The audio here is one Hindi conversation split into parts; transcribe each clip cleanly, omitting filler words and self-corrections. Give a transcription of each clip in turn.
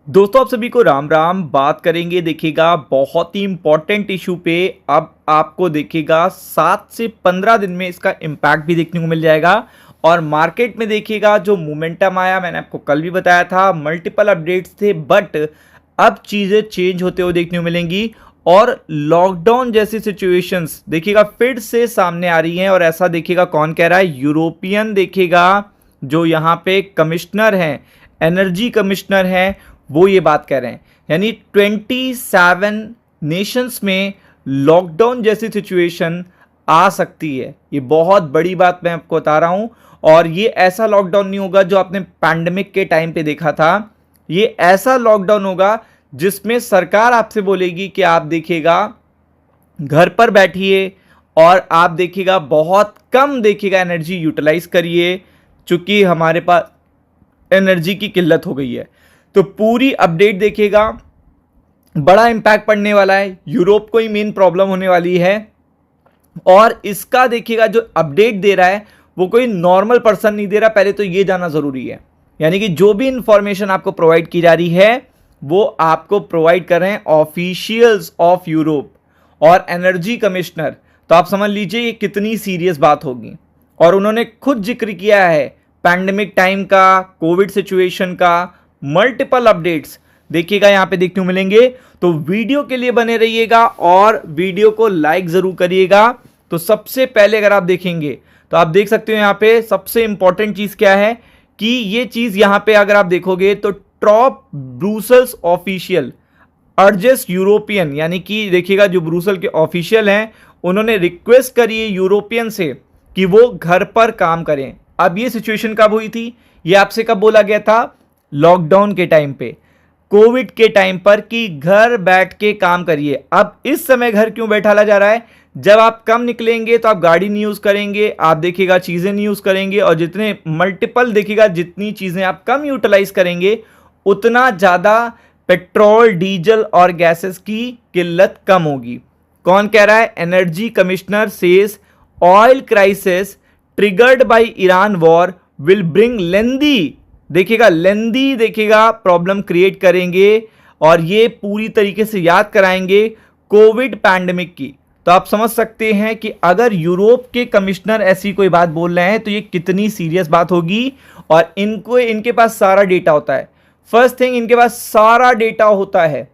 दोस्तों आप सभी को राम राम। बात करेंगे देखिएगा बहुत ही इंपॉर्टेंट इशू पे। अब आपको देखिएगा 7 से 15 दिन में इसका इम्पैक्ट भी देखने को मिल जाएगा और मार्केट में देखिएगा जो मोमेंटम आया, मैंने आपको कल भी बताया था, मल्टीपल अपडेट्स थे, बट अब चीज़ें चेंज होते हुए देखने को मिलेंगी और लॉकडाउन जैसी सिचुएशंस देखिएगा फिर से सामने आ रही हैं। और ऐसा देखिएगा कौन कह रहा है, यूरोपियन देखिएगा जो यहाँ पे कमिश्नर हैं, एनर्जी कमिश्नर हैं, वो ये बात कह रहे हैं। यानी 27 नेशंस में लॉकडाउन जैसी सिचुएशन आ सकती है। ये बहुत बड़ी बात मैं आपको बता रहा हूं। और ये ऐसा लॉकडाउन नहीं होगा जो आपने पैंडेमिक के टाइम पे देखा था। ये ऐसा लॉकडाउन होगा जिसमें सरकार आपसे बोलेगी कि आप देखिएगा घर पर बैठिए और आप देखिएगा बहुत कम देखिएगा एनर्जी यूटिलाइज करिए, चूंकि हमारे पास एनर्जी की किल्लत हो गई है। तो पूरी अपडेट देखिएगा, बड़ा इंपैक्ट पड़ने वाला है, यूरोप को ही मेन प्रॉब्लम होने वाली है। और इसका देखिएगा जो अपडेट दे रहा है वो कोई नॉर्मल पर्सन नहीं दे रहा, पहले तो ये जानना जरूरी है। यानी कि जो भी इंफॉर्मेशन आपको प्रोवाइड की जा रही है वो आपको प्रोवाइड कर रहे हैं ऑफिशियल्स ऑफ यूरोप और एनर्जी कमिश्नर। तो आप समझ लीजिए ये कितनी सीरियस बात होगी। और उन्होंने खुद जिक्र किया है पैंडेमिक टाइम का, कोविड सिचुएशन का, मल्टीपल अपडेट्स देखिएगा यहाँ पे देखने को मिलेंगे। तो वीडियो के लिए बने रहिएगा और वीडियो को लाइक जरूर करिएगा। तो सबसे पहले अगर आप देखेंगे तो आप देख सकते हो यहाँ पे सबसे इंपॉर्टेंट चीज क्या है कि ये चीज यहाँ पे अगर आप देखोगे तो top Brussels official urges European, यानी कि देखिएगा जो ब्रुसेल के ऑफिशियल हैं उन्होंने रिक्वेस्ट करी है यूरोपियन से कि वो घर पर काम करें। अब ये सिचुएशन कब हुई थी, ये आपसे कब बोला गया था? लॉकडाउन के टाइम पे, कोविड के टाइम पर, कि घर बैठ के काम करिए। अब इस समय घर क्यों बैठाला जा रहा है? जब आप कम निकलेंगे तो आप गाड़ी नहीं यूज करेंगे, आप देखिएगा चीजें नहीं यूज करेंगे, और जितने मल्टीपल देखिएगा जितनी चीजें आप कम यूटिलाइज करेंगे उतना ज्यादा पेट्रोल, डीजल और गैसेस की किल्लत कम होगी। कौन कह रहा है? Energy commissioner says oil crisis triggered by Iran war will bring लेंदी, देखिएगा लेंदी देखिएगा प्रॉब्लम क्रिएट करेंगे और ये पूरी तरीके से याद कराएंगे कोविड पैंडेमिक की। तो आप समझ सकते हैं कि अगर यूरोप के कमिश्नर ऐसी कोई बात बोल रहे हैं तो ये कितनी सीरियस बात होगी। और इनके पास सारा डेटा होता है। फर्स्ट थिंग, इनके पास सारा डेटा होता है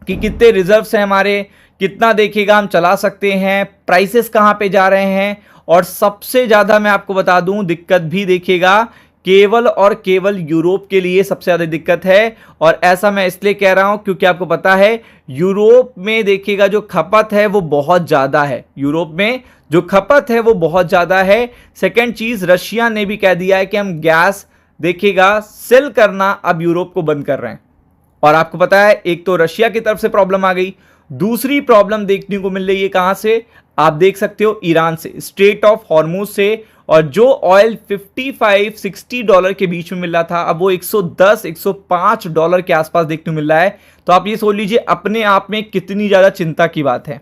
कि कितने रिजर्व्स हैं हमारे, कितना देखिएगा हम चला सकते हैं, प्राइसेस कहां पे जा रहे हैं। और सबसे ज्यादा मैं आपको बता दूं दिक्कत भी देखिएगा केवल और केवल यूरोप के लिए सबसे ज्यादा दिक्कत है। और ऐसा मैं इसलिए कह रहा हूं क्योंकि आपको पता है यूरोप में देखिएगा जो खपत है वो बहुत ज्यादा है। यूरोप में जो खपत है वो बहुत ज्यादा है। सेकंड चीज, रशिया ने भी कह दिया है कि हम गैस देखिएगा सेल करना अब यूरोप को बंद कर रहे हैं। और आपको पता है एक तो रशिया की तरफ से प्रॉब्लम आ गई, दूसरी प्रॉब्लम देखने को मिल रही है कहां से? आप देख सकते हो ईरान से, स्ट्रेट ऑफ हॉर्मुज से। और जो ऑयल $55-60 के बीच में मिल रहा था अब वो $110-105 के आसपास देखने को मिल रहा है। तो आप ये सोच लीजिए अपने आप में कितनी ज्यादा चिंता की बात है,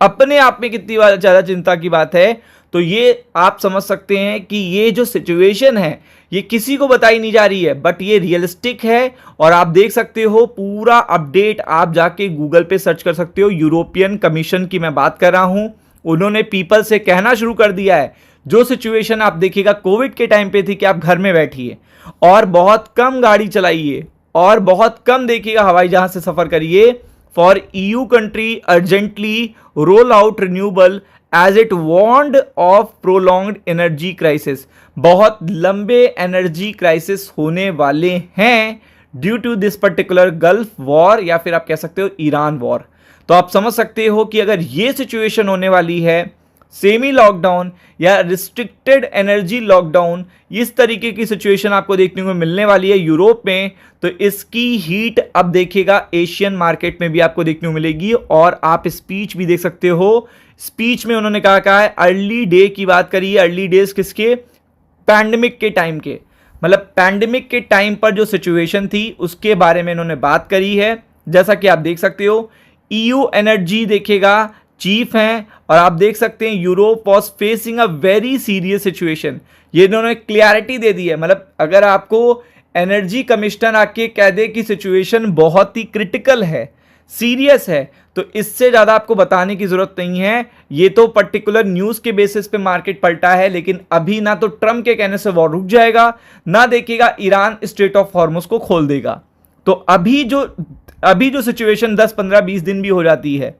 अपने आप में कितनी ज्यादा चिंता की बात है। तो ये आप समझ सकते हैं कि ये जो सिचुएशन है ये किसी को बताई नहीं जा रही है, बट ये रियलिस्टिक है। और आप देख सकते हो पूरा अपडेट आप जाके गूगल पे सर्च कर सकते हो। यूरोपियन कमीशन की मैं बात कर रहा हूं, उन्होंने पीपल से कहना शुरू कर दिया है जो सिचुएशन आप देखिएगा कोविड के टाइम पे थी कि आप घर में बैठिए और बहुत कम गाड़ी चलाइए और बहुत कम देखिएगा हवाई जहाज से सफर करिए। For EU country urgently roll out renewable as it warned of prolonged energy crisis, बहुत लंबे एनर्जी क्राइसिस होने वाले हैं due to this particular Gulf war, या फिर आप कह सकते हो ईरान वॉर। तो आप समझ सकते हो कि अगर ये सिचुएशन होने वाली है, सेमी लॉकडाउन या रिस्ट्रिक्टेड एनर्जी लॉकडाउन, इस तरीके की सिचुएशन आपको देखने को मिलने वाली है यूरोप में, तो इसकी हीट अब देखिएगा एशियन मार्केट में भी आपको देखने को मिलेगी। और आप स्पीच भी देख सकते हो, स्पीच में उन्होंने कहा है अर्ली डे की बात करी है। अर्ली डेज किसके? पैंडेमिक के टाइम के, मतलब पैंडेमिक के टाइम पर जो सिचुएशन थी उसके बारे में इन्होंने बात करी है। जैसा कि आप देख सकते हो ईयू एनर्जी देखिएगा चीफ हैं और आप देख सकते हैं Europe was facing a very serious situation. ये इन्होंने क्लियरिटी दे दी है, मतलब अगर आपको एनर्जी कमिश्नर आके कह दे कि सिचुएशन बहुत ही क्रिटिकल है, सीरियस है, तो इससे ज्यादा आपको बताने की जरूरत नहीं है। ये तो पर्टिकुलर न्यूज के बेसिस पे मार्केट पलटा है, लेकिन अभी ना तो ट्रम्प के कहने से वॉर रुक जाएगा, ना देखिएगा ईरान स्ट्रेट ऑफ हॉर्मुज को खोल देगा। तो अभी जो सिचुएशन 10 15 20 दिन भी हो जाती है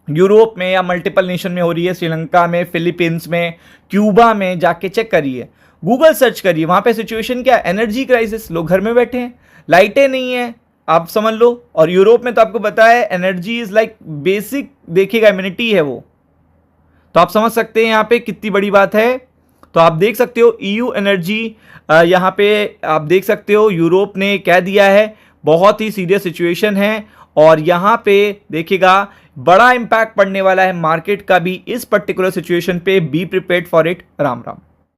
यूरोप में या मल्टीपल नेशन में हो रही है, श्रीलंका में, फिलीपींस में, क्यूबा में, जाके चेक करिए, गूगल सर्च करिए, वहां पे सिचुएशन क्या, एनर्जी क्राइसिस, लोग घर में बैठे हैं, लाइटें नहीं है, आप समझ लो। और यूरोप में तो आपको पता है एनर्जी इज लाइक बेसिक, देखिएगा इम्यूनिटी है वो, तो आप समझ सकते हैं यहाँ पे कितनी बड़ी बात है। तो आप देख सकते हो ईयू एनर्जी, यहाँ पे आप देख सकते हो यूरोप ने कह दिया है बहुत ही सीरियस सिचुएशन है, और यहाँ पे देखिएगा बड़ा इंपैक्ट पड़ने वाला है मार्केट का भी इस पर्टिकुलर सिचुएशन पे। Be prepared for it. Ram Ram.